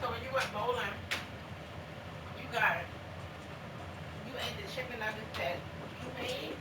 So when you went bowling, you got you ate the chicken nuggets that you made.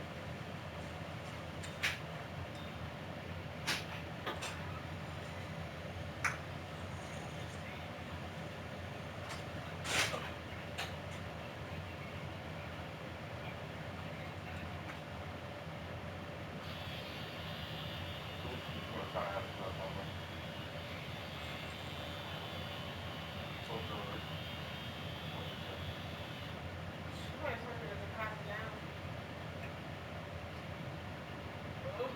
You want to turn it to pass it down. Oh,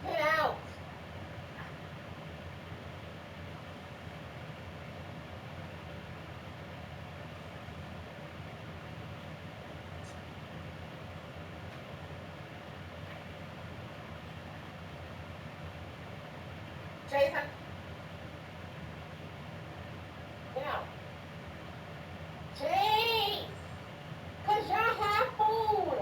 get out. Jason, get out. Chase, cause y'all have food.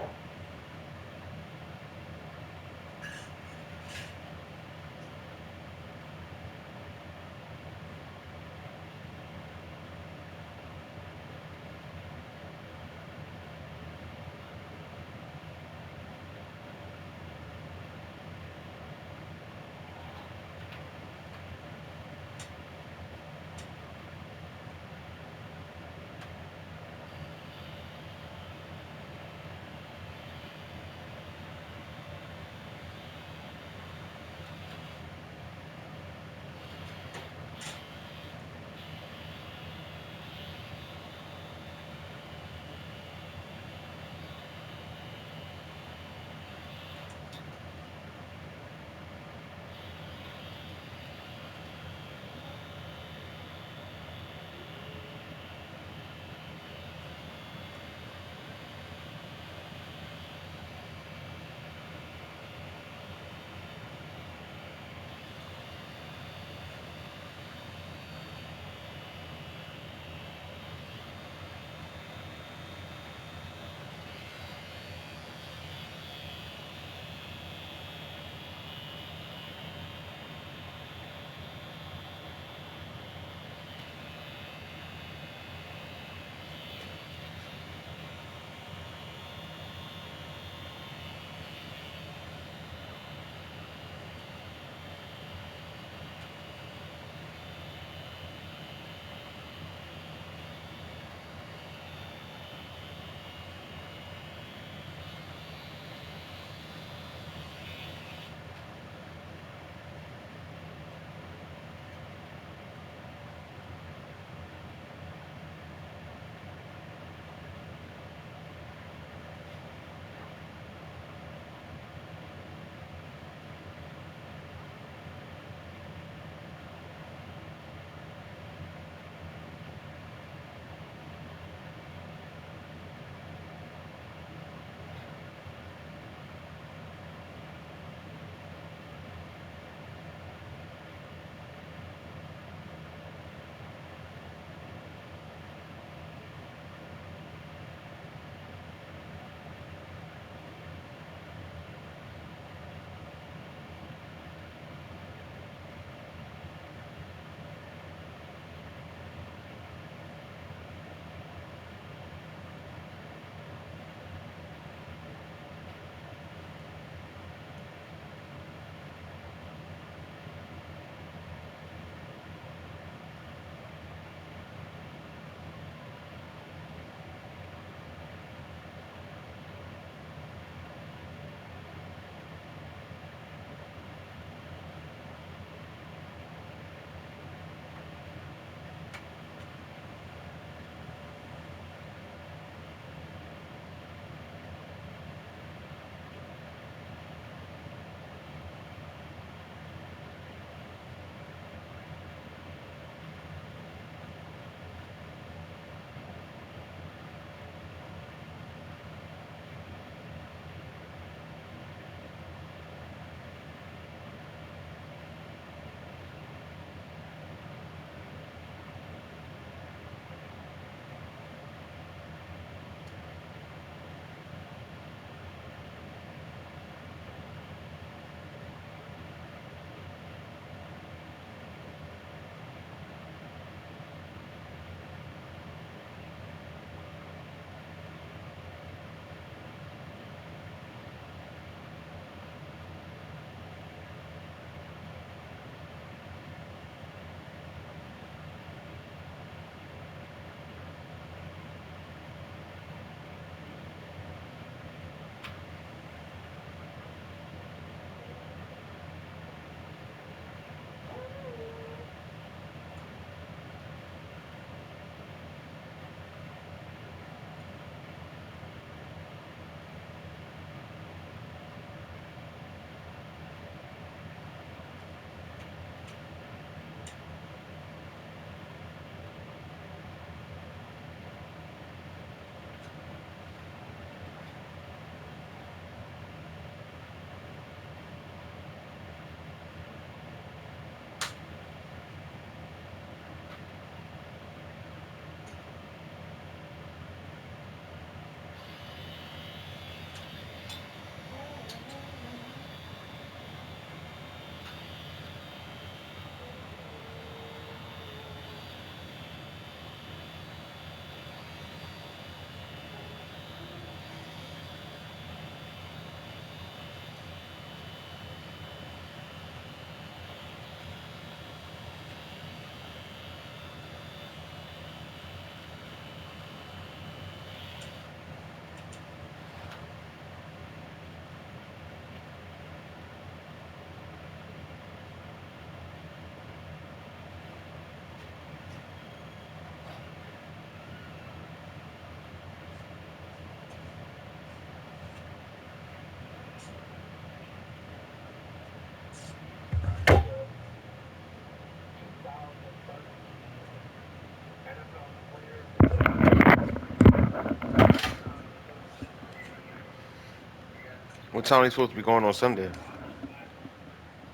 What time are they supposed to be going on Sunday?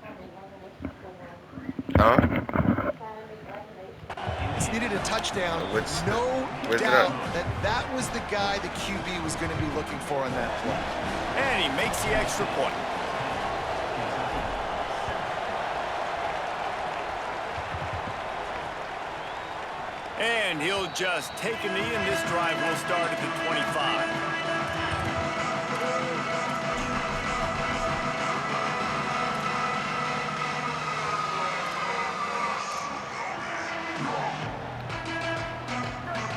Probably 11-ish to 1. Huh? Trying to make reservations. It's needed a touchdown. What's No where's it doubt at? that that was the guy the QB was going to be looking for on that play. And he makes the extra point. And he'll just take a knee, and this drive will start at the 25.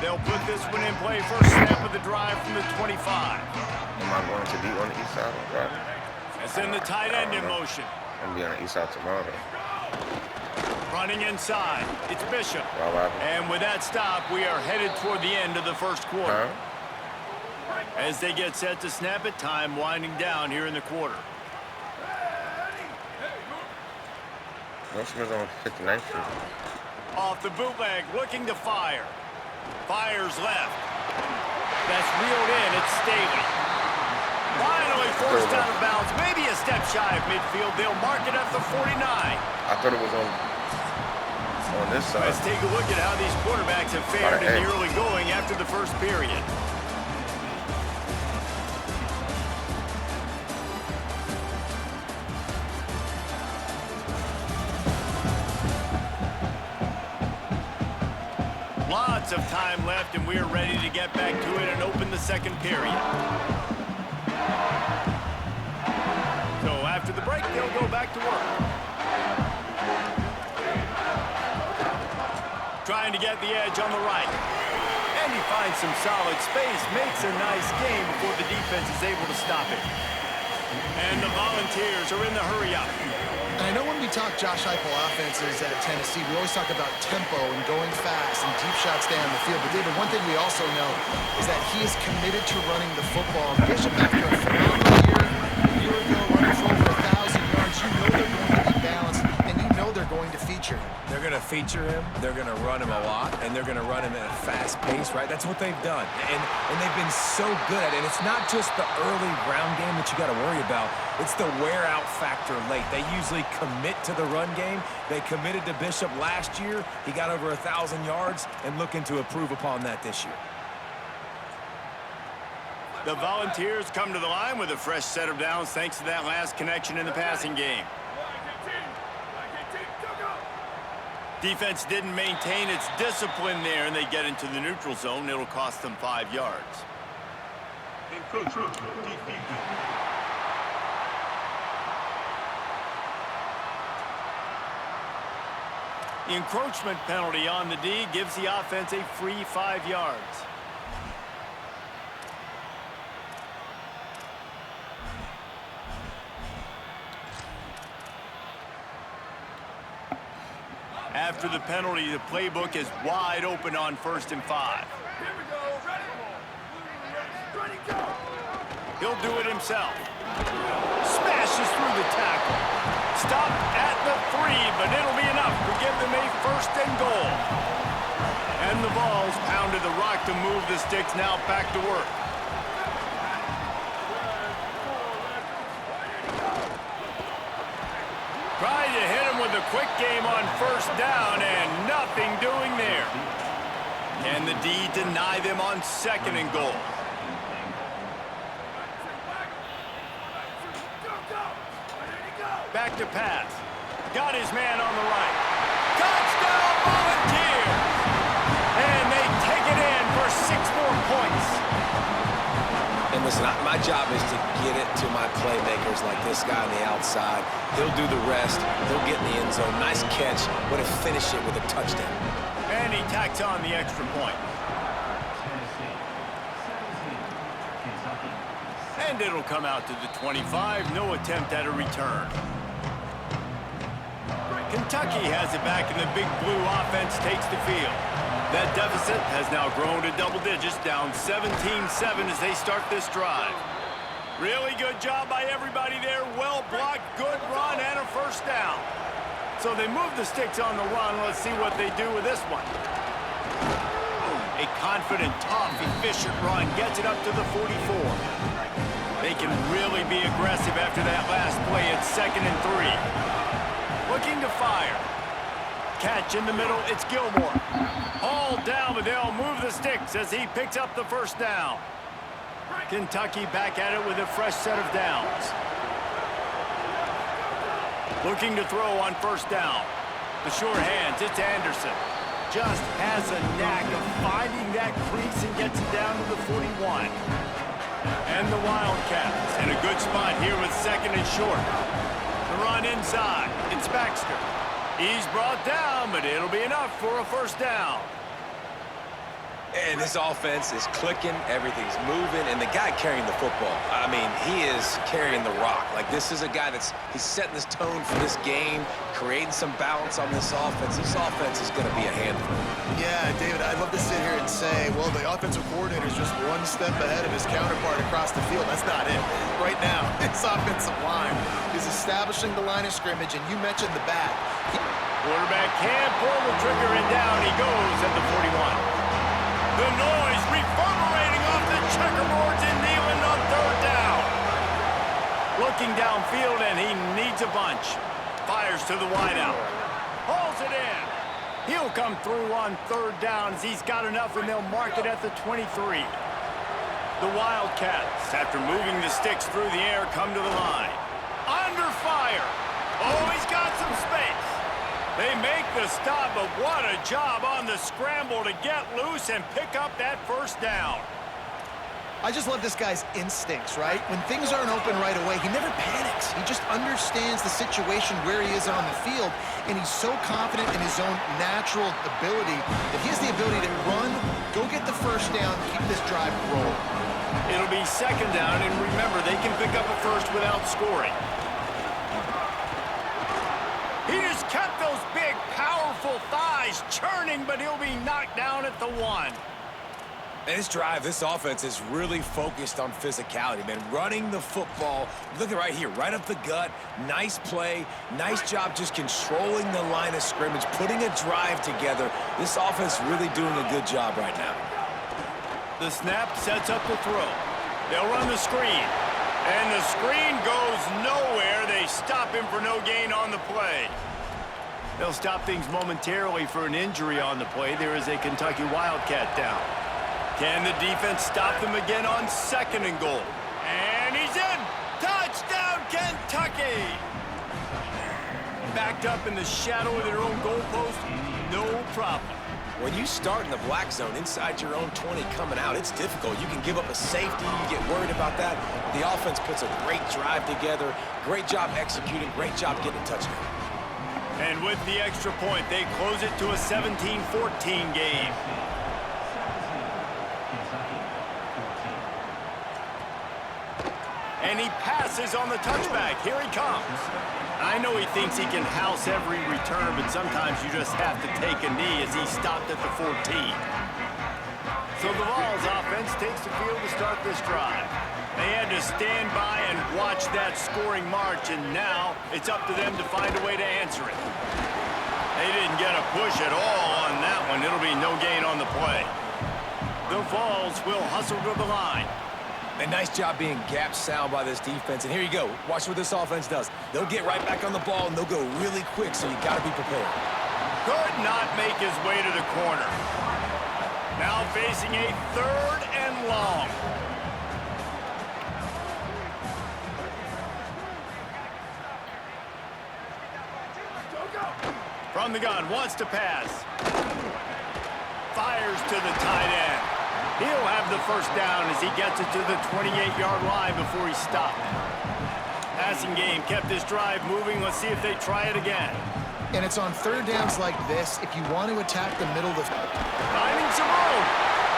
They'll put this one in play. First snap of the drive from the 25. Am I going to be on the east side on Friday? It's in the tight end in motion. I'm gonna be on the east side tomorrow though. Running inside. It's Bishop. Wow, And with that stop, we are headed toward the end of the first quarter. Huh? As they get set to snap it, time winding down here in the quarter. Northman's on 59th Street. Off the bootleg, looking to fire. Fires left. That's reeled in. It's Staley. Finally forced out of bounds. Maybe a step shy of midfield. They'll mark it at the 49. I thought it was on this side. Let's take a look at how these quarterbacks have fared in the early going after the first period. Lots of time left, and we're ready to get back to it and open the second period. So after the break, they'll go back to work. Trying to get the edge on the right. And he finds some solid space, makes a nice game before the defense is able to stop it. And the Volunteers are in the hurry-up. And I know when we talk Josh Heupel offenses at Tennessee, we always talk about tempo and going fast and deep shots down the field. But, David, one thing we also know is that he is committed to running the football. Bishop, after a phenomenal year ago, running for over 1,000 yards, you know they're going to be balanced, and you know they're going to feature him. They're going to feature him, they're going to run him a lot, and they're going to run him at a fast pace, right? That's what they've done. And they've been so good at it. And it's not just the early ground game that you got to worry about. It's the wear-out factor late. They usually commit to the run game. They committed to Bishop last year. He got over 1,000 yards and looking to improve upon that this year. The Volunteers come to the line with a fresh set of downs thanks to that last connection in the passing game. Defense didn't maintain its discipline there, and they get into the neutral zone. It'll cost them 5 yards. The encroachment penalty on the D gives the offense a free 5 yards. After the penalty, the playbook is wide open on 1st and 5. He'll do it himself. Smashes through the tackle. Stopped at the 3, but it'll be enough to give them a 1st and goal. And the Vols pounded the rock to move the sticks, now back to work. Tried to hit him with a quick game on 1st down, and nothing doing there. Can the D deny them on 2nd and goal? Back to pass. Got his man on the right. Touchdown Volunteers! And they take it in for 6 more points. And listen, my job is to get it to my playmakers like this guy on the outside. He'll do the rest. He'll get in the end zone. Nice catch. Way to finish it with a touchdown. And he tacks on the extra point. And it'll come out to the 25. No attempt at a return. Kentucky has it back, and the Big Blue offense takes the field. That deficit has now grown to double digits, down 17-7 as they start this drive. Really good job by everybody there. Well blocked, good run, and a 1st down. So they move the sticks on the run. Let's see what they do with this one. A confident, tough, efficient run gets it up to the 44. They can really be aggressive after that last play. It's 2nd and 3. Looking to fire. Catch in the middle. It's Gilmore. All down, but they'll move the sticks as he picks up the first down. Kentucky back at it with a fresh set of downs. Looking to throw on first down. The short hands, it's Anderson. Just has a knack of finding that crease and gets it down to the 41. And the Wildcats in a good spot here with 2nd and short. The run inside, it's Baxter. He's brought down, but it'll be enough for a first down. And this offense is clicking, everything's moving, and the guy carrying the football, I mean, he is carrying the rock. Like, this is a guy he's setting this tone for this game, creating some balance on this offense. This offense is going to be a handful. Yeah, David, I'd love to sit here and say, well, the offensive coordinator is just one step ahead of his counterpart across the field. That's not it. Right now, this offensive line is establishing the line of scrimmage, and you mentioned the back. Quarterback can't pull the trigger, and down he goes at the 41. The noise reverberating off the checkerboards and Neyland on 3rd down. Looking downfield, and he needs a bunch. Fires to the wideout. Hauls it in. He'll come through on 3rd down as he's got enough, and they'll mark it at the 23. The Wildcats, after moving the sticks through the air, come to the line. Under fire. Oh, he's got some space. They make the stop, but what a job on the scramble to get loose and pick up that first down. I just love this guy's instincts, right? When things aren't open right away, he never panics. He just understands the situation where he is on the field, and he's so confident in his own natural ability that he has the ability to run, go get the first down, keep this drive rolling. It'll be 2nd down, and remember, they can pick up a first without scoring. He just kept those big, powerful thighs churning, but he'll be knocked down at the 1. And this drive, this offense is really focused on physicality, man. Running the football, look at right here, right up the gut. Nice play, nice job just controlling the line of scrimmage, putting a drive together. This offense really doing a good job right now. The snap sets up the throw. They'll run the screen. And the screen goes nowhere. They stop him for no gain on the play. They'll stop things momentarily for an injury on the play. There is a Kentucky Wildcat down. Can the defense stop them again on 2nd and goal? And he's in! Touchdown, Kentucky! Backed up in the shadow of their own goalpost, no problem. When you start in the black zone inside your own 20 coming out, it's difficult. You can give up a safety. You get worried about that. The offense puts a great drive together. Great job executing. Great job getting a touchdown. And with the extra point, they close it to a 17-14 game. And he passes on the touchback. Here he comes. I know he thinks he can house every return, but sometimes you just have to take a knee as he stopped at the 14. So the Vols offense takes the field to start this drive. They had to stand by and watch that scoring march, and now it's up to them to find a way to answer it. They didn't get a push at all on that one. It'll be no gain on the play. The Vols will hustle to the line. A nice job being gap sound by this defense. And here you go. Watch what this offense does. They'll get right back on the ball, and they'll go really quick, so you got to be prepared. Could not make his way to the corner. Now facing a 3rd and long. From the gun, wants to pass. Fires to the tight end. He'll have the first down as he gets it to the 28-yard line before he stopped. Passing game kept this drive moving. Let's see if they try it again. And it's on 3rd downs like this, if you want to attack the middle of the... Finding some room.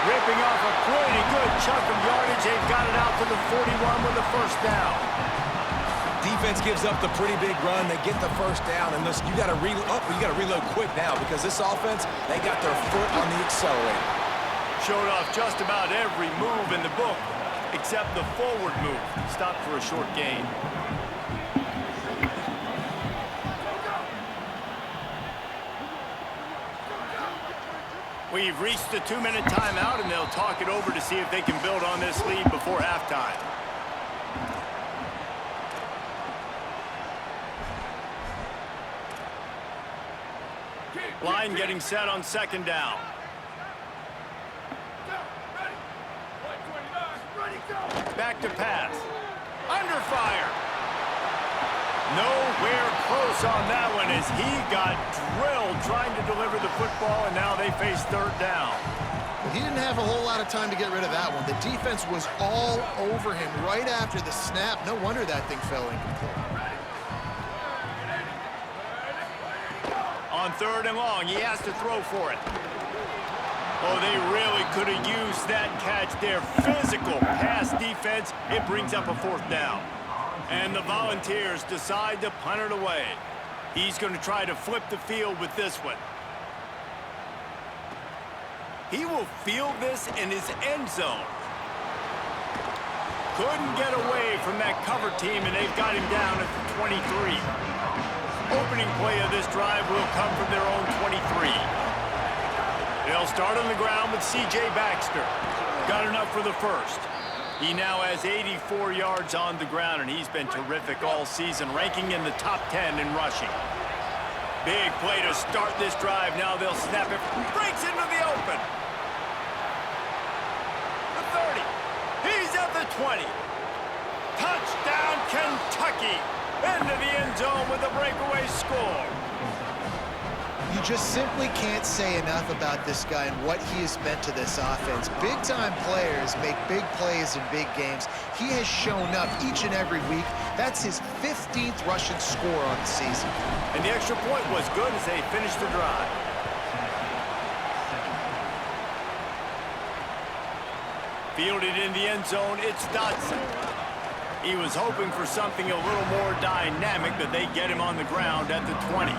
Ripping off a pretty good chunk of yardage. They've got it out to the 41 with the first down. Defense gives up the pretty big run. They get the first down, and listen, you got to reload quick now because this offense, they got their foot on the accelerator. Showed off just about every move in the book, except the forward move. Stopped for a short gain. We've reached the 2-minute timeout, and they'll talk it over to see if they can build on this lead before halftime. Line getting set on second down. Back to pass. Under fire. Nowhere close on that one as he got drilled trying to deliver the football, and now they face third down. He didn't have a whole lot of time to get rid of that one. The defense was all over him right after the snap. No wonder that thing fell incomplete. On third and long, he has to throw for it. Oh, they really could have used that catch there. Physical pass defense. It brings up a fourth down. And the Volunteers decide to punt it away. He's going to try to flip the field with this one. He will field this in his end zone. Couldn't get away from that cover team, and they've got him down at the 23. Opening play of this drive will come from their own 23. They'll start on the ground with C.J. Baxter. Got enough for the first. He now has 84 yards on the ground, and he's been terrific all season, ranking in the top 10 in rushing. Big play to start this drive. Now they'll snap it. Breaks into the open. The 30. He's at the 20. Touchdown, Kentucky. Into the end zone with a breakaway score. You just simply can't say enough about this guy and what he has meant to this offense. Big-time players make big plays in big games. He has shown up each and every week. That's his 15th rushing score on the season. And the extra point was good as they finished the drive. Fielded in the end zone, it's Dotson. He was hoping for something a little more dynamic, but they get him on the ground at the 20.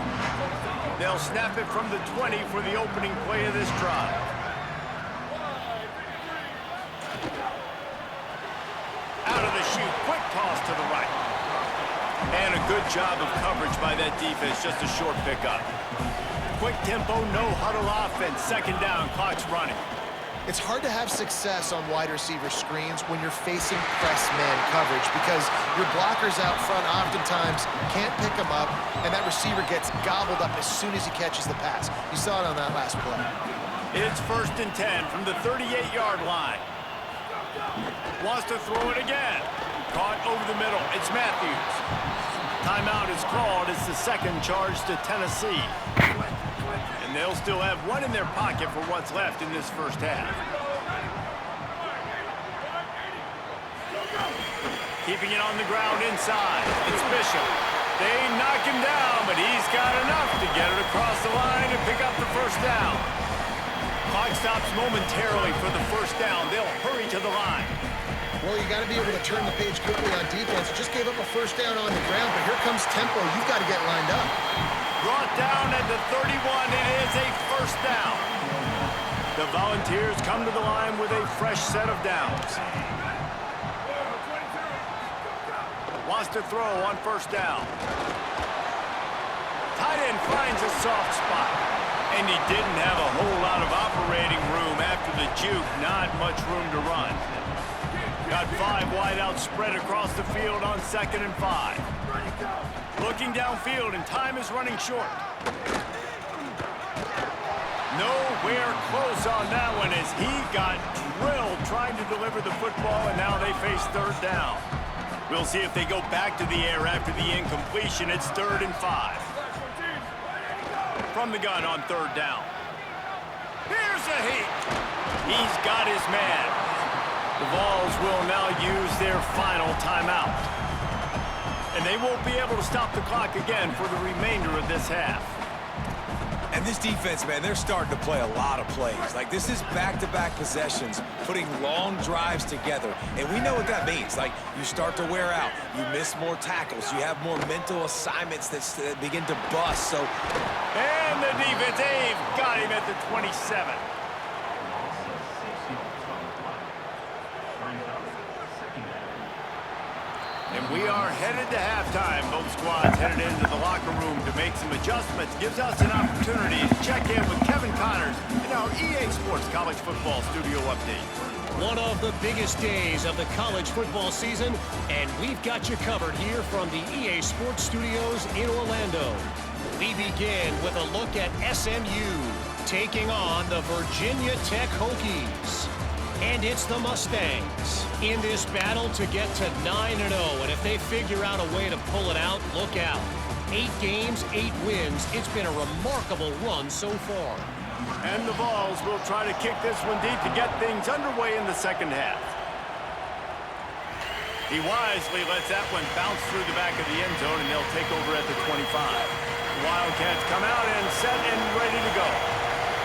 They'll snap it from the 20 for the opening play of this drive. Out of the chute, quick toss to the right. And a good job of coverage by that defense, just a short pickup. Quick tempo, no huddle offense. Second down, clock's running. It's hard to have success on wide receiver screens when you're facing press man coverage because your blockers out front oftentimes can't pick them up, and that receiver gets gobbled up as soon as he catches the pass. You saw it on that last play. It's 1st and 10 from the 38-yard line. Wants to throw it again. Caught over the middle. It's Matthews. Timeout is called. It's the second charge to Tennessee. And they'll still have one in their pocket for what's left in this first half. Keeping it on the ground inside. It's Bishop. They knock him down, but he's got enough to get it across the line and pick up the first down. Clock stops momentarily for the first down. They'll hurry to the line. Well, you got to be able to turn the page quickly on defense. Just gave up a first down on the ground, but here comes tempo. You've got to get lined up. Brought down at the 31. It is a first down. The Volunteers come to the line with a fresh set of downs. Wants to throw on first down. Tight end finds a soft spot. And he didn't have a whole lot of operating room after the juke. Not much room to run. Got 5 wideouts spread across the field on 2nd and 5. Looking downfield, and time is running short. Nowhere close on that one as he got drilled trying to deliver the football, and now they face third down. We'll see if they go back to the air after the incompletion. It's 3rd and 5. From the gun on third down. Here's a heat. He's got his man. The Vols will now use their final timeout. And they won't be able to stop the clock again for the remainder of this half. And this defense, man, they're starting to play a lot of plays. Like, this is back-to-back possessions, putting long drives together. And we know what that means. Like, you start to wear out. You miss more tackles. You have more mental assignments that begin to bust. So, and the defense, they've got him at the 27. And we are headed to halftime. Both squads headed into the locker room to make some adjustments. Gives us an opportunity to check in with Kevin Connors in our EA Sports College Football Studio Update. One of the biggest days of the college football season, and we've got you covered here from the EA Sports Studios in Orlando. We begin with a look at SMU taking on the Virginia Tech Hokies. And it's the Mustangs in this battle to get to 9-0. And if they figure out a way to pull it out, look out. 8 games, 8 wins. It's been a remarkable run so far. And the Vols will try to kick this one deep to get things underway in the second half. He wisely lets that one bounce through the back of the end zone, and they'll take over at the 25. The Wildcats come out and set and ready to go.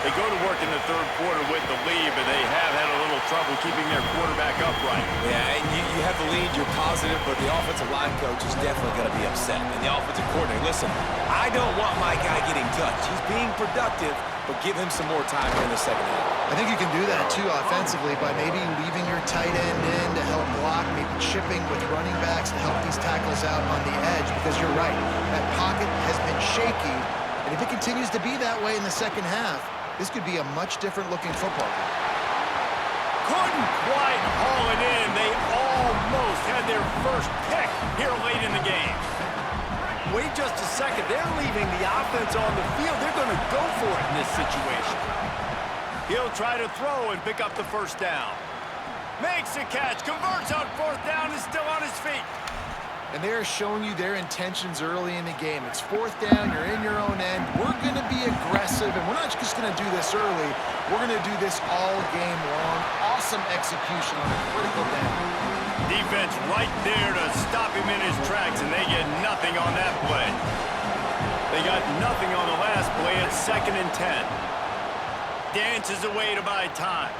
They go to work in the third quarter with the lead, but they have had a little trouble keeping their quarterback upright. Yeah, and you have the lead, you're positive, but the offensive line coach is definitely going to be upset. And the offensive coordinator, listen, I don't want my guy getting touched. He's being productive, but give him some more time here in the second half. I think you can do that, too, offensively, by maybe leaving your tight end in to help block, maybe chipping with running backs to help these tackles out on the edge, because you're right, that pocket has been shaky, and if it continues to be that way in the second half, this could be a much different-looking football game. Couldn't quite haul it in. They almost had their first pick here late in the game. Wait just a second. They're leaving the offense on the field. They're going to go for it in this situation. He'll try to throw and pick up the first down. Makes a catch, converts on fourth down, is still on his feet. And they're showing you their intentions early in the game. It's fourth down, you're in your own end. We're going to be aggressive, and we're not just going to do this early. We're going to do this all game long. Awesome execution on a critical down. Defense right there to stop him in his tracks, and they get nothing on that play. They got nothing on the last play. It's 2nd and 10. Dances away to buy time.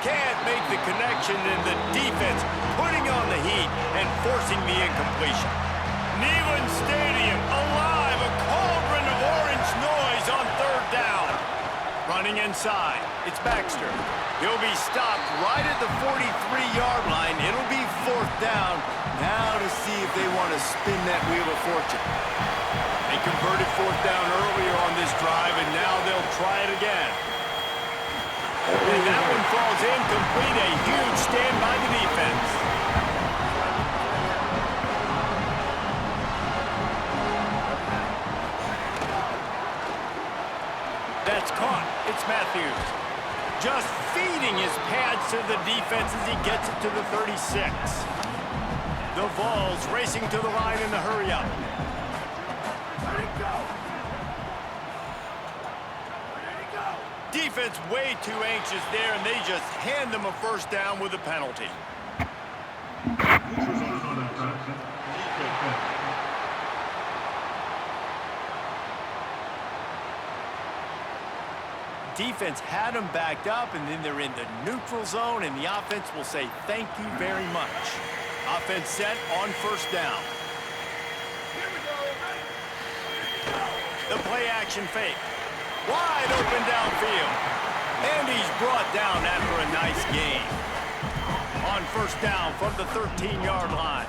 Can't make the connection, and the defense putting on the heat and forcing the incompletion. Neyland Stadium alive, a cauldron of orange noise on third down. Running inside, it's Baxter. He'll be stopped right at the 43-yard line. It'll be fourth down. Now to see if they want to spin that wheel of fortune. They converted fourth down earlier on this drive, and now they'll try it again. And that one falls incomplete. A huge stand by the defense. That's caught. It's Matthews. Just feeding his pads to the defense as he gets it to the 36. The Vols racing to the line in the hurry-up. Defense way too anxious there, and they just hand them a first down with a penalty. Defense had them backed up, and then they're in the neutral zone, and the offense will say thank you very much. Offense set on first down. The play action fake. Wide open downfield. And he's brought down after a nice gain. On first down from the 13-yard line.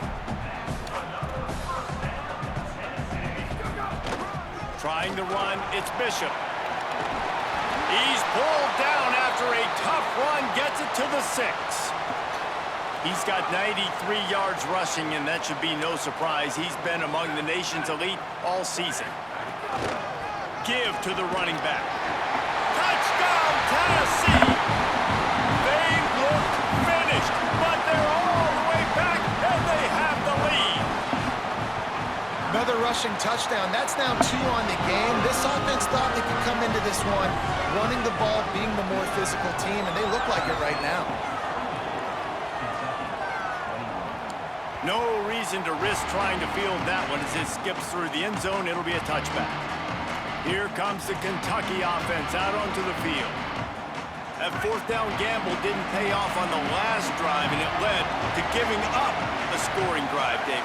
Trying to run, it's Bishop. He's pulled down after a tough run, gets it to the 6. He's got 93 yards rushing, and that should be no surprise. He's been among the nation's elite all season. Give to the running back. Touchdown, Tennessee! They look finished, but they're all the way back, and they have the lead. Another rushing touchdown. That's now 2 on the game. This offense thought they could come into this one running the ball, being the more physical team, and they look like it right now. No reason to risk trying to field that one as it skips through the end zone. It'll be a touchback. Here comes the Kentucky offense out onto the field. That fourth down gamble didn't pay off on the last drive, and it led to giving up a scoring drive, David.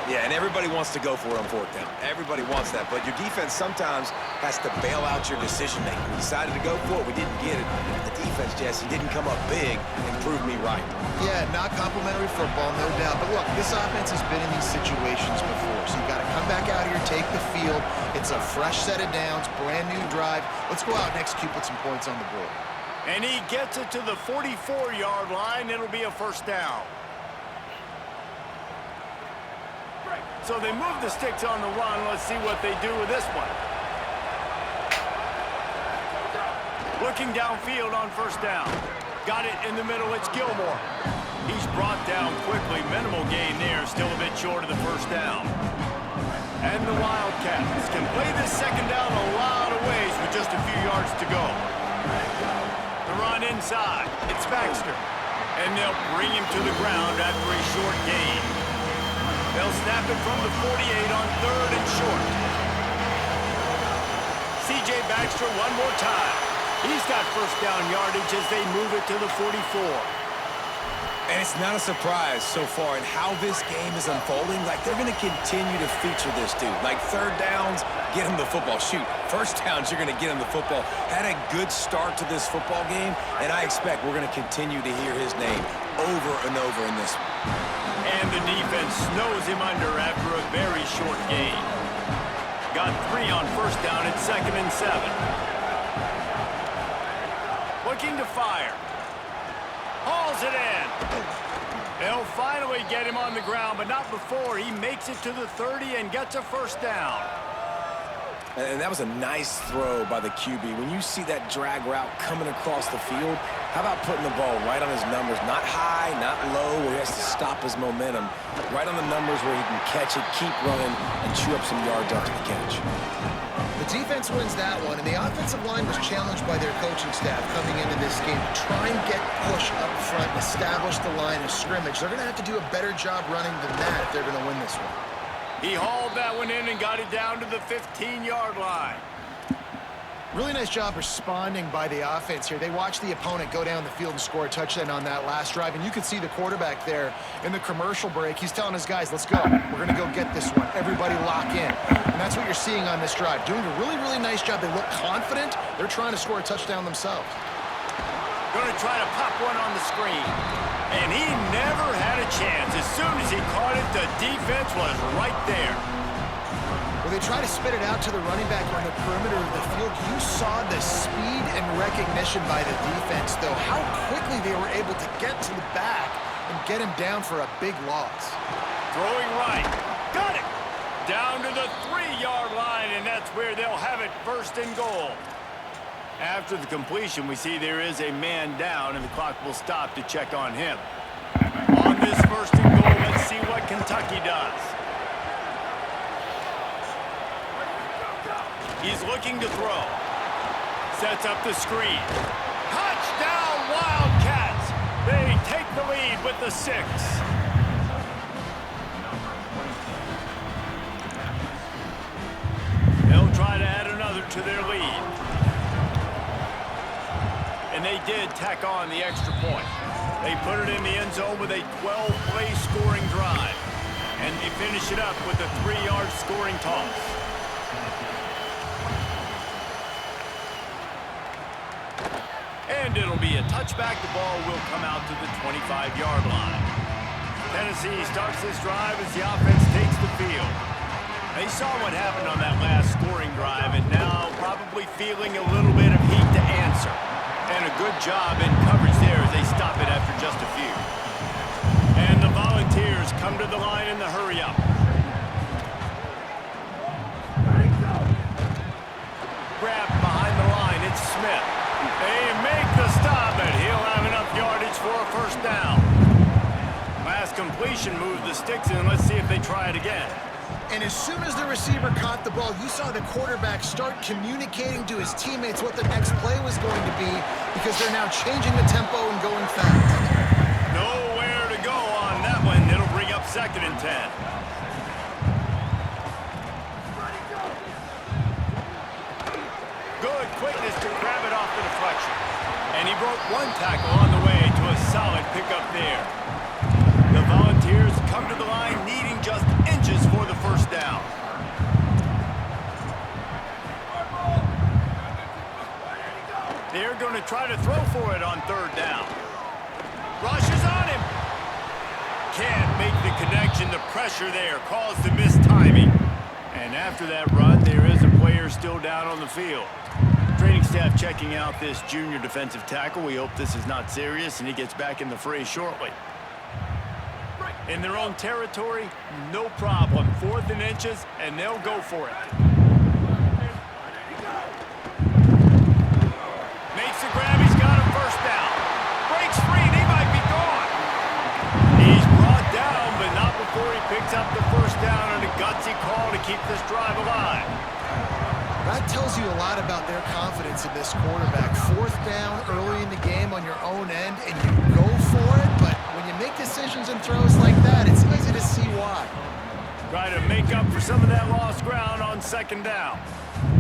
Yeah, and everybody wants to go for it on fourth down. Everybody wants that, but your defense sometimes has to bail out your decision-making. We decided to go for it. We didn't get it. The defense, Jesse, didn't come up big and prove me right. Yeah, not complimentary football, no doubt. But look, this offense has been in these situations before, so you got to come back out here, take the field. It's a fresh set of downs, brand new drive. Let's go out and execute with some points on the board. And he gets it to the 44-yard line. It'll be a first down. So they move the sticks on the run. Let's see what they do with this one. Looking downfield on first down. Got it in the middle. It's Gilmore. He's brought down quickly. Minimal gain there. Still a bit short of the first down. And the Wildcats can play this second down a lot of ways with just a few yards to go. The run inside. It's Baxter. And they'll bring him to the ground after a short gain. They'll snap it from the 48 on 3rd and short. C.J. Baxter one more time. He's got first down yardage as they move it to the 44. And it's not a surprise so far in how this game is unfolding. Like, they're going to continue to feature this dude. Like, 3rd downs, get him the football. Shoot, 1st downs, you're going to get him the football. Had a good start to this football game, and I expect we're going to continue to hear his name over and over in this one. And the defense snows him under after a very short gain. Got 3 on first down at 2nd and 7. Looking to fire. Hauls it in. They'll finally get him on the ground, but not before he makes it to the 30 and gets a first down. And that was a nice throw by the QB. When you see that drag route coming across the field, how about putting the ball right on his numbers? Not high, not low, where he has to stop his momentum. Right on the numbers where he can catch it, keep running, and chew up some yards after the catch. The defense wins that one, and the offensive line was challenged by their coaching staff coming into this game to try and get push up front and establish the line of scrimmage. They're going to have to do a better job running than that if they're going to win this one. He hauled that one in and got it down to the 15-yard line. Really nice job responding by the offense here. They watched the opponent go down the field and score a touchdown on that last drive, and you can see the quarterback there in the commercial break. He's telling his guys, let's go. We're going to go get this one. Everybody lock in. And that's what you're seeing on this drive. Doing a really, really nice job. They look confident. They're trying to score a touchdown themselves. Going to try to pop one on the screen. And he never had a chance. As soon as he caught it, the defense was right there. Well, they try to spit it out to the running back on the perimeter of the field. You saw the speed and recognition by the defense, though. How quickly they were able to get to the back and get him down for a big loss. Throwing right. Got it. Down to the 3-yard line, and that's where they'll have it 1st and goal. After the completion, we see there is a man down, and the clock will stop to check on him. On this 1st and goal, let's see what Kentucky does. He's looking to throw. Sets up the screen. Touchdown, Wildcats! They take the lead with the 6. They'll try to add another to their lead. And they did tack on the extra point. They put it in the end zone with a 12-play scoring drive. And they finish it up with a 3-yard scoring toss. And it'll be a touchback. The ball will come out to the 25-yard line. Tennessee starts this drive as the offense takes the field. They saw what happened on that last scoring drive, and now probably feeling a little bit of heat to answer. And a good job in coverage there as they stop it after just a few. And the Volunteers come to the line in the hurry-up. Grabbed behind the line, it's Smith. They make the stop, and he'll have enough yardage for a first down. Last completion moved the sticks in. Let's see if they try it again. And as soon as the receiver caught the ball, you saw the quarterback start communicating to his teammates what the next play was going to be, because they're now changing the tempo and going fast. Nowhere to go on that one. It'll bring up 2nd and 10. Good quickness to grab it off the deflection. And he broke one tackle on the way to a solid pickup there. The Volunteers come to the line needing just inches for the first down. They're going to try to throw for it on 3rd down. Rushes on him. Can't make the connection. The pressure there caused the missed timing. And after that run, there is a player still down on the field. Training staff checking out this junior defensive tackle. We hope this is not serious and he gets back in the fray shortly. In their own territory, no problem. 4th and inches, and they'll go for it. Makes the grab. He's got a first down. Breaks free, and he might be gone. He's brought down, but not before he picks up the first down on a gutsy call to keep this drive alive. That tells you a lot about their confidence in this quarterback. 4th down early in the game on your own end, and you go for it, but when you make decisions and throws like that, it's easy to see why. Try to make up for some of that lost ground on 2nd down.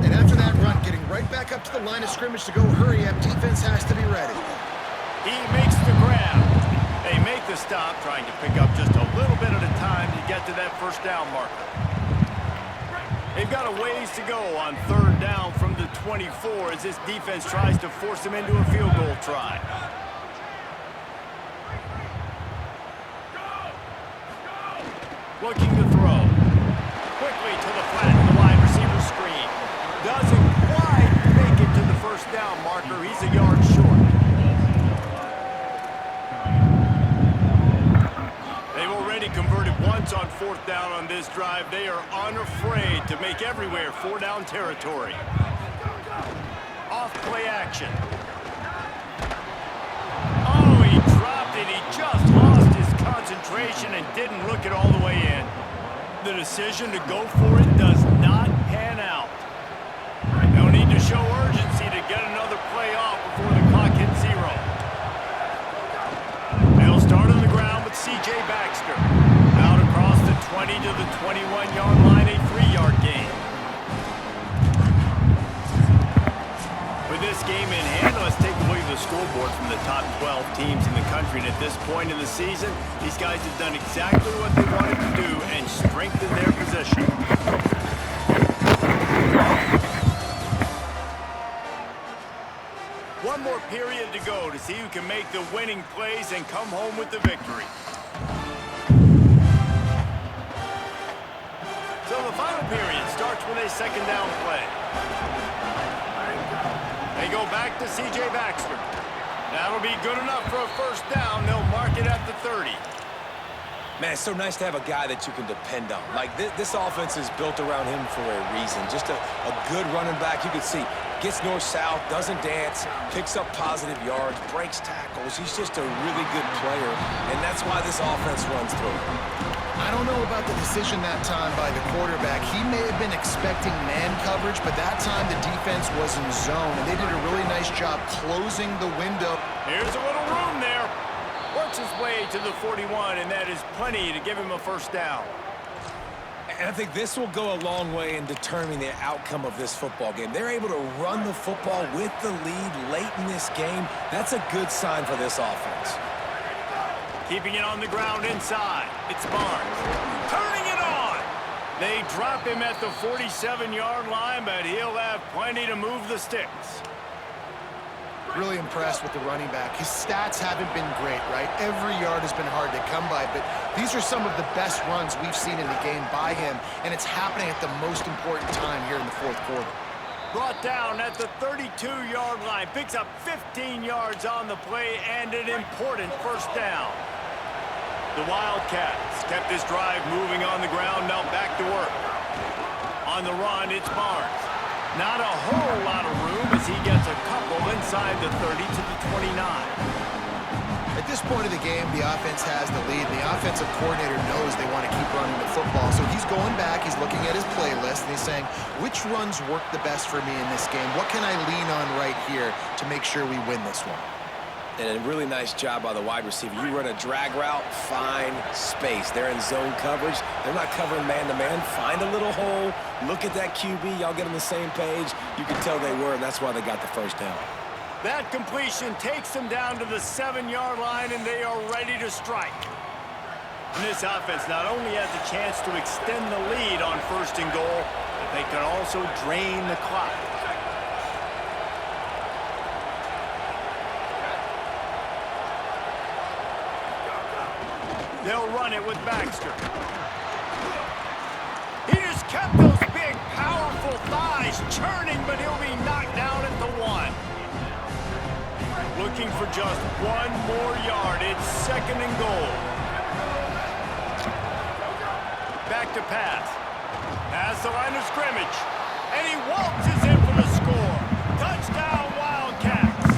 And after that run, getting right back up to the line of scrimmage to go hurry up, defense has to be ready. He makes the grab. They make the stop, trying to pick up just a little bit at a time to get to that first down marker. They've got a ways to go on 3rd down from the 24 as this defense tries to force them into a field goal try. Looking to throw. Quickly to the flat in the wide receiver screen. Doesn't quite make it to the first down marker. He's a yard short. They've already converted once on 4th down on this drive. They are unafraid to make everywhere 4-down territory. Off play action. Oh, he dropped it. He just lost his concentration and didn't look it all the way in. The decision to go for it does not pan out. They'll need to show urgency to get another play off before the clock hits 0. They'll start on the ground with C.J. Baxter. Out across the 20 to the 21-yard line, a 3-yard gain. With this game in hand, let's take a look at the scoreboard from the top 12 teams in the country. And at this point in the season, these guys have done exactly what they wanted to do and strengthened their position. One more period to go to see who can make the winning plays and come home with the victory. So the final period starts with a 2nd down play. They go back to C.J. Baxter. That'll be good enough for a first down. They'll mark it at the 30. Man, it's so nice to have a guy that you can depend on. Like, this offense is built around him for a reason. Just a good running back. You can see, gets north-south, doesn't dance, picks up positive yards, breaks tackles. He's just a really good player, and that's why this offense runs through him. I don't know about the decision that time by the quarterback. He may have been expecting man coverage, but that time the defense was in zone, and they did a really nice job closing the window. Here's a little room there. Works his way to the 41, and that is plenty to give him a first down. And I think this will go a long way in determining the outcome of this football game. They're able to run the football with the lead late in this game. That's a good sign for this offense. Keeping it on the ground inside. It's Barnes. Turning it on. They drop him at the 47-yard line, but he'll have plenty to move the sticks. Really impressed with the running back. His stats haven't been great, right? Every yard has been hard to come by, but these are some of the best runs we've seen in the game by him, and it's happening at the most important time here in the 4th quarter. Brought down at the 32-yard line. Picks up 15 yards on the play and an important first down. The Wildcats kept this drive moving on the ground, now back to work. On the run, it's Barnes. Not a whole lot of room as he gets a couple inside the 30 to the 29. At this point of the game, the offense has the lead. The offensive coordinator knows they want to keep running the football. So he's going back, he's looking at his playlist, and he's saying, which runs work the best for me in this game? What can I lean on right here to make sure we win this one? And a really nice job by the wide receiver. You run a drag route, find space. They're in zone coverage. They're not covering man-to-man. Find a little hole. Look at that QB. Y'all get on the same page. You can tell they were, and that's why they got the first down. That completion takes them down to the 7-yard line, and they are ready to strike. And this offense not only has a chance to extend the lead on 1st and goal, but they can also drain the clock. They'll run it with Baxter. He just kept those big, powerful thighs churning, but he'll be knocked down at the 1. Looking for just one more yard. It's 2nd and goal. back to pass. Past the line of scrimmage. And he waltzes in for the score. Touchdown, Wildcats.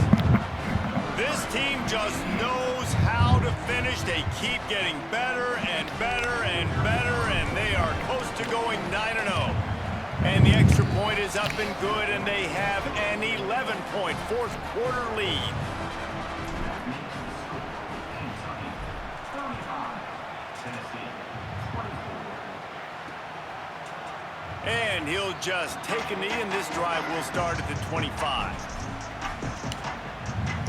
This team just knows how to finish. They keep getting better and better and better, and they are close to going 9-0. And the extra point is up and good, and they have an 11-point fourth quarter lead. And he'll just take a knee, and this drive will start at the 25.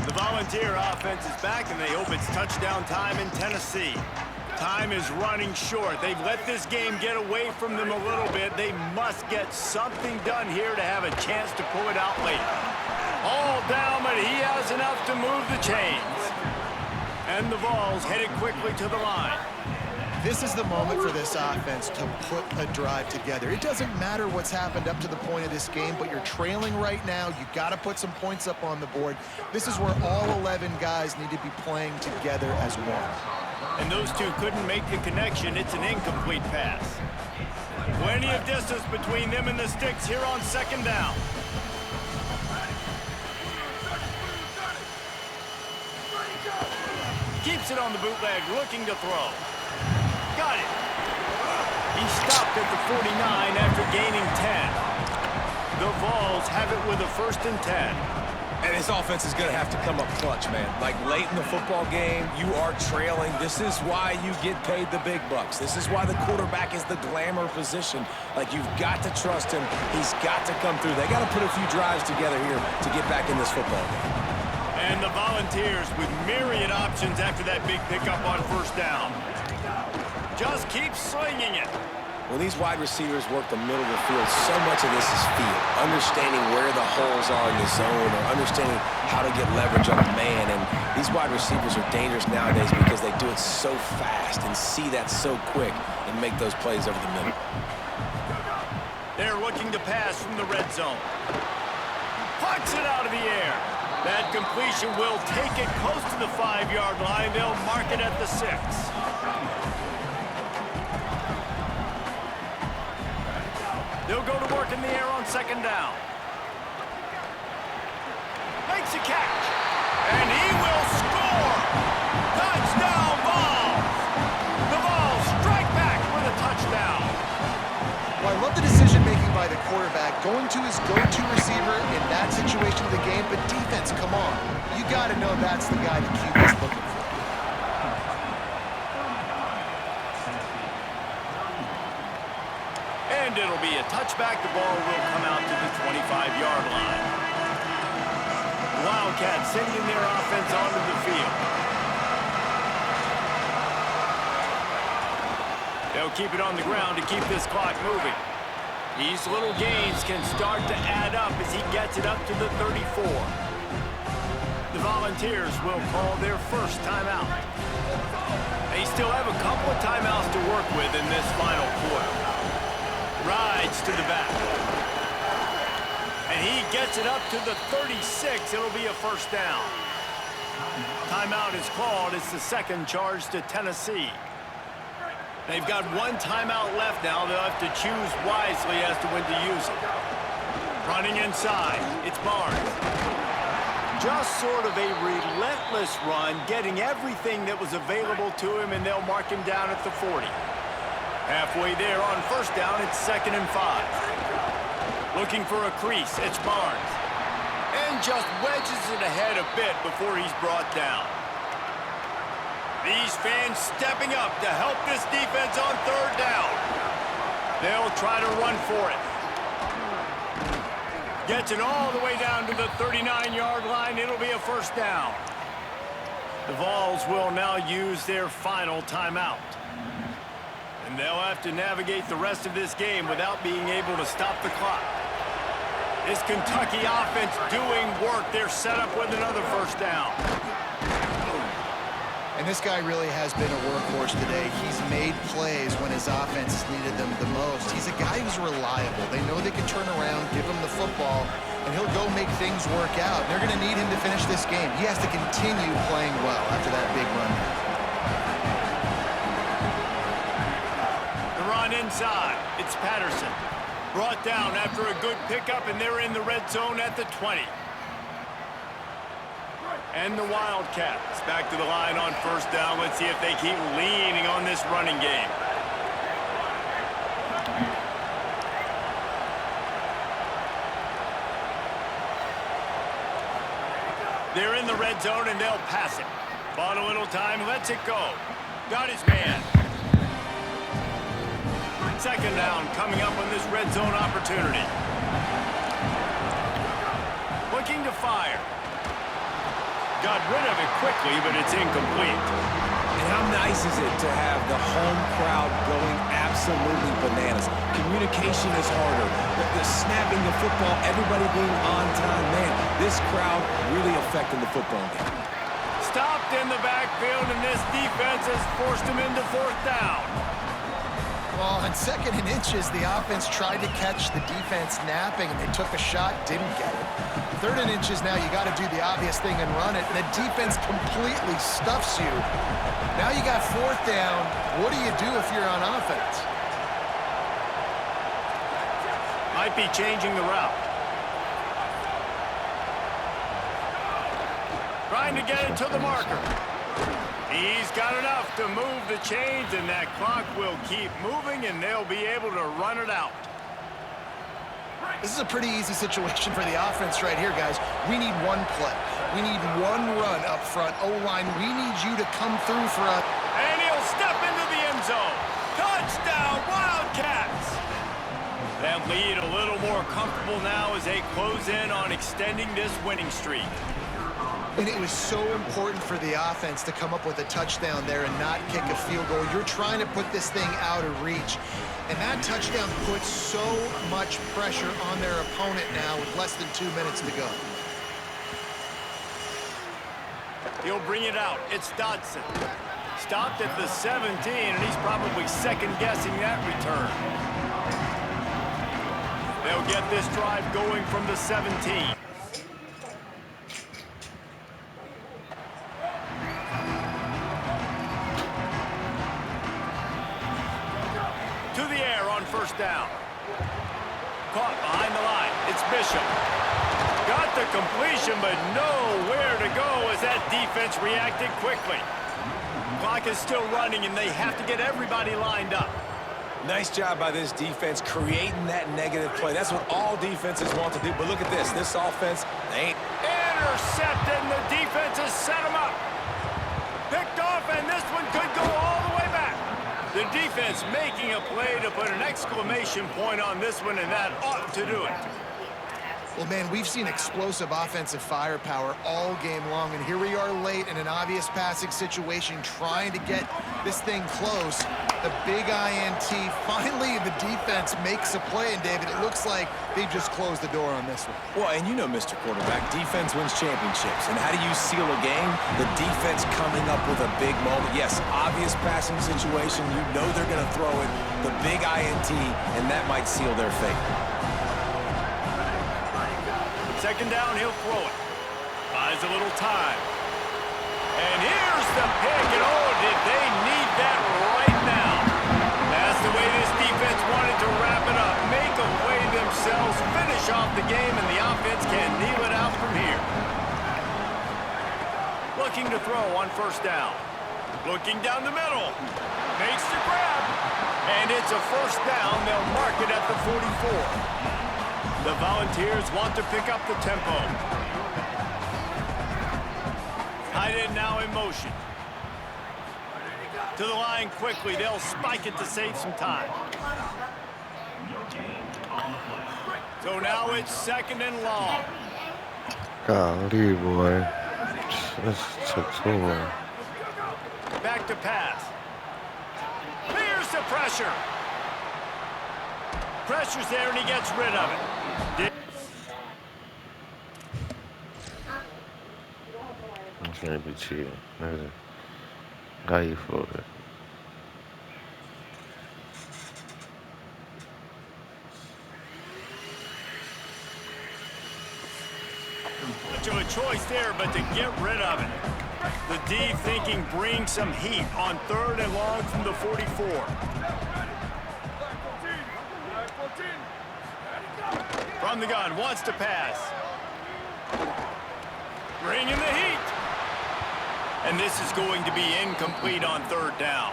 The Volunteer offense is back, and they hope it's touchdown time in Tennessee. Time is running short. They've let this game get away from them a little bit. They must get something done here to have a chance to pull it out late. All down, but he has enough to move the chains. And the Vols headed quickly to the line. This is the moment for this offense to put a drive together. It doesn't matter what's happened up to the point of this game, but you're trailing right now. You got to put some points up on the board. This is where all 11 guys need to be playing together as one. And those two couldn't make the connection. It's an incomplete pass. Plenty of distance between them and the sticks here on second down. Keeps it on the bootleg, looking to throw. Got it. He stopped at the 49 after gaining 10. The Vols have it with a 1st and 10. And his offense is going to have to come up clutch, man. Like, late in the football game, you are trailing. This is why you get paid the big bucks. This is why the quarterback is the glamour position. Like, you've got to trust him. He's got to come through. They got to put a few drives together here to get back in this football game. And the Volunteers with myriad options after that big pickup on 1st down. Just keep slinging it. When these wide receivers work the middle of the field, so much of this is feel. Understanding where the holes are in the zone, or understanding how to get leverage on a man. And these wide receivers are dangerous nowadays because they do it so fast and see that so quick and make those plays over the middle. They're looking to pass from the red zone. Pucks it out of the air. That completion will take it close to the 5-yard line. They'll mark it at the 6. They'll go to work in the air on 2nd down. Makes a catch. And he will score. Touchdown, Vols. The Vols strike back with a touchdown. Well, I love the decision-making by the quarterback, going to his go-to receiver in that situation of the game, but defense, come on. You got to know that's the guy the QB's looking for. And it'll be a touchback. The ball will come out to the 25-yard line. Wildcats sending their offense onto the field. They'll keep it on the ground to keep this clock moving. These little gains can start to add up as he gets it up to the 34. The Volunteers will call their first timeout. They still have a couple of timeouts to work with in this final quarter. Rides to the back. And he gets it up to the 36. It'll be a 1st down. Timeout is called. It's the 2nd charge to Tennessee. They've got 1 timeout left now. They'll have to choose wisely as to when to use it. Running inside. It's Barnes. Just sort of a relentless run, getting everything that was available to him, and they'll mark him down at the 40. Halfway there on 1st down, it's 2nd and 5. Looking for a crease, it's Barnes. And just wedges it ahead a bit before he's brought down. These fans stepping up to help this defense on 3rd down. They'll try to run for it. Gets it all the way down to the 39-yard line. It'll be a 1st down. The Vols will now use their final timeout. And they'll have to navigate the rest of this game without being able to stop the clock. This Kentucky offense doing work. They're set up with another 1st down. And this guy really has been a workhorse today. He's made plays when his offense has needed them the most. He's a guy who's reliable. They know they can turn around, give him the football, and he'll go make things work out. They're going to need him to finish this game. He has to continue playing well after that big run. The run inside. It's Patterson. Brought down after a good pickup, and they're in the red zone at the 20. And the Wildcats back to the line on first down. Let's see if they keep leaning on this running game. They're in the red zone, and they'll pass it. Bought a little time, lets it go. Got his man. Second down coming up on this red zone opportunity. Looking to fire. Got rid of it quickly, but it's incomplete. And how nice is it to have the home crowd going absolutely bananas? Communication is harder. The snapping the football, everybody being on time. Man, this crowd really affecting the football game. Stopped in the backfield, and this defense has forced him into fourth down. Well, on 2nd and inches, the offense tried to catch the defense napping, and they took a shot, didn't get it. 3rd and inches, now you got to do the obvious thing and run it, and the defense completely stuffs you. Now you got 4th down. What do you do if you're on offense? Might be changing the route. Trying to get it to the marker. He's got enough to move the chains, and that clock will keep moving, and they'll be able to run it out. This is a pretty easy situation for the offense right here, guys. We need one play. We need one run up front. O-line, we need you to come through for us. And he'll step into the end zone. Touchdown, Wildcats! That lead a little more comfortable now as they close in on extending this winning streak. And it was so important for the offense to come up with a touchdown there and not kick a field goal. You're trying to put this thing out of reach. And that touchdown puts so much pressure on their opponent now with less than 2 minutes to go. He'll bring it out. It's Dodson. Stopped at the 17, and he's probably second-guessing that return. They'll get this drive going from the 17. First down. Caught behind the line. It's Bishop. Got the completion, but nowhere to go as that defense reacted quickly. Clock is still running, and they have to get everybody lined up. Nice job by this defense creating that negative play. That's what all defenses want to do. But look at this. This offense ain't. Intercepted, and the defense has set him up. Picked off, and this one could go all the way back. The defense making a play to put an exclamation point on this one, and that ought to do it. Well, man, we've seen explosive offensive firepower all game long, and here we are late in an obvious passing situation trying to get this thing close. The big INT, finally the defense makes a play, and David, it looks like they just closed the door on this one. Well, and you know, Mr. Quarterback, defense wins championships. And how do you seal a game? The defense coming up with a big moment. Yes, obvious passing situation. You know they're going to throw it. The big INT, and that might seal their fate. Second down, he'll throw it. Buys a little time. And here's the pick, and oh, did they need that right now. That's the way this defense wanted to wrap it up. Make a play themselves, finish off the game, and the offense can kneel it out from here. Looking to throw on first down. Looking down the middle. Makes the grab. And it's a first down. They'll mark it at the 44. The Volunteers want to pick up the tempo. Tight end now in motion. To the line quickly. They'll spike it to save some time. So now it's second and long. Golly, boy. This took so long. Back to pass. Here's the pressure. Pressure's there, and he gets rid of it. It's gonna be chill. How you feel it? Much of a choice there, but to get rid of it. The D thinking bring some heat on third and long from the 44. from the gun, wants to pass. Bringing the heat. And this is going to be incomplete on third down.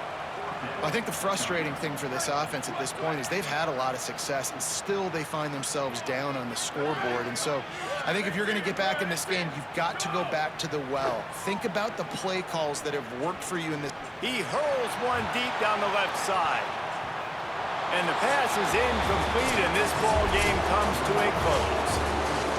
I think the frustrating thing for this offense at this point is they've had a lot of success, and still they find themselves down on the scoreboard. And so I think if you're going to get back in this game, you've got to go back to the well. Think about the play calls that have worked for you in this. He hurls one deep down the left side. And the pass is incomplete, and this ball game comes to a close.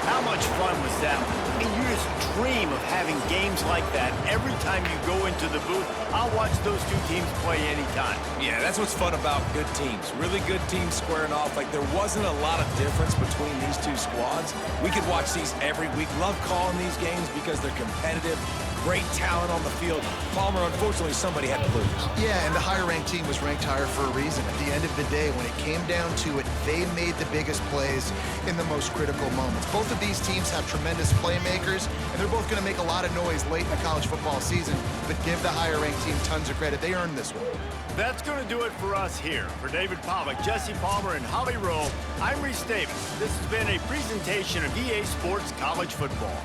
How much fun was that? And you just dream of having games like that every time you go into the booth. I'll watch those two teams play anytime. Yeah, that's what's fun about good teams. Really good teams squaring off. Like, there wasn't a lot of difference between these two squads. We could watch these every week. Love calling these games because they're competitive. Great talent on the field. Palmer, unfortunately, somebody had to lose. Yeah, and the higher-ranked team was ranked higher for a reason. At the end of the day, when it came down to it, they made the biggest plays in the most critical moments. Both of these teams have tremendous playmakers, and they're both going to make a lot of noise late in the college football season, but give the higher-ranked team tons of credit. They earned this one. That's going to do it for us here. For David Pollack, Jesse Palmer, and Holly Rowe, I'm Reese Davis. This has been a presentation of EA Sports College Football.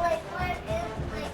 Like, what is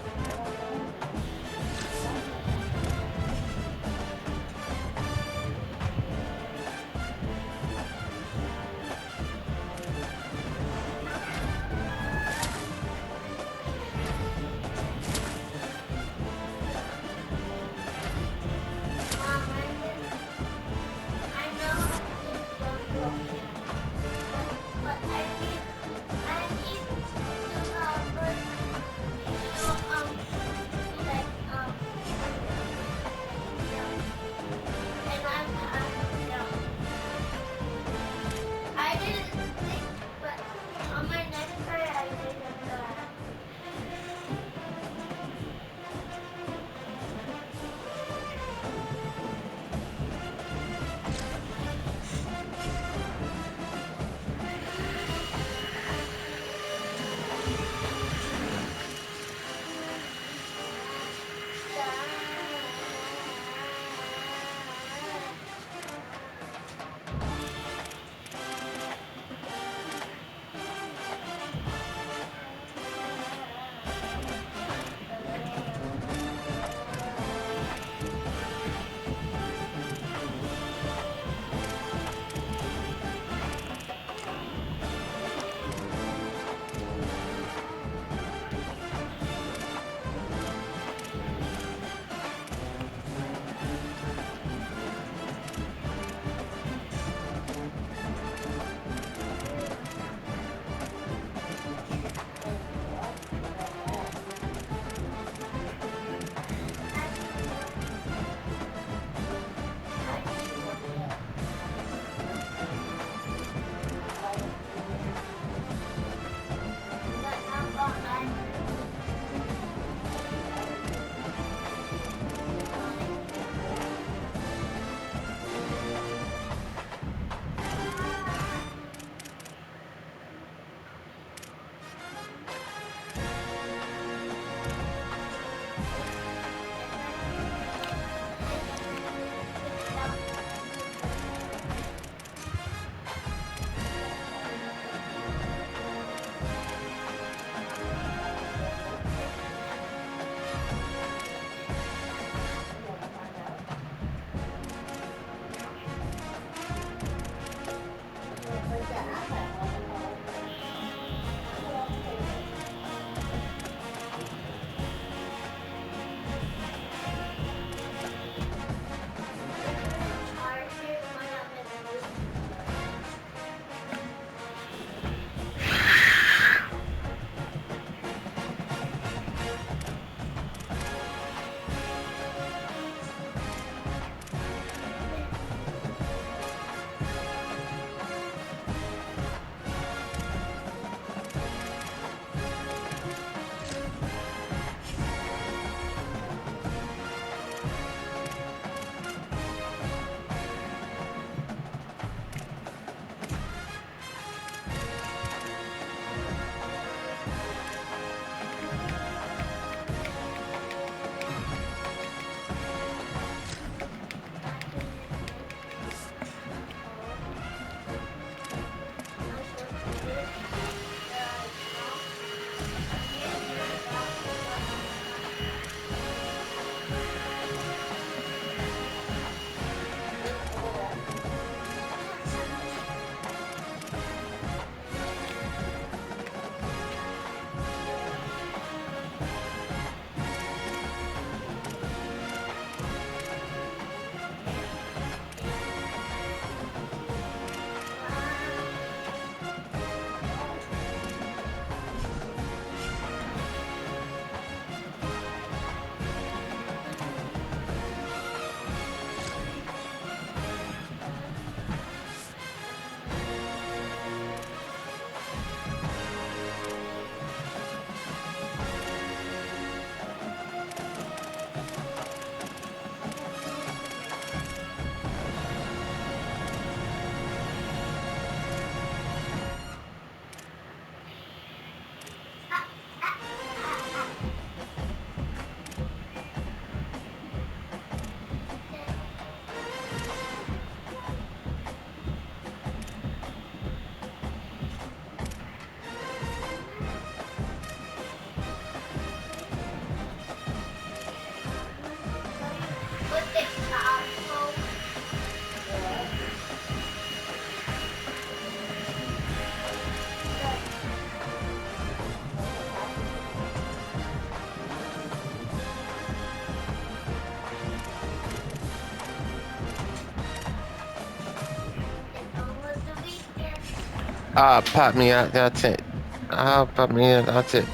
Pop me out. That's it. Pop me out. That's it.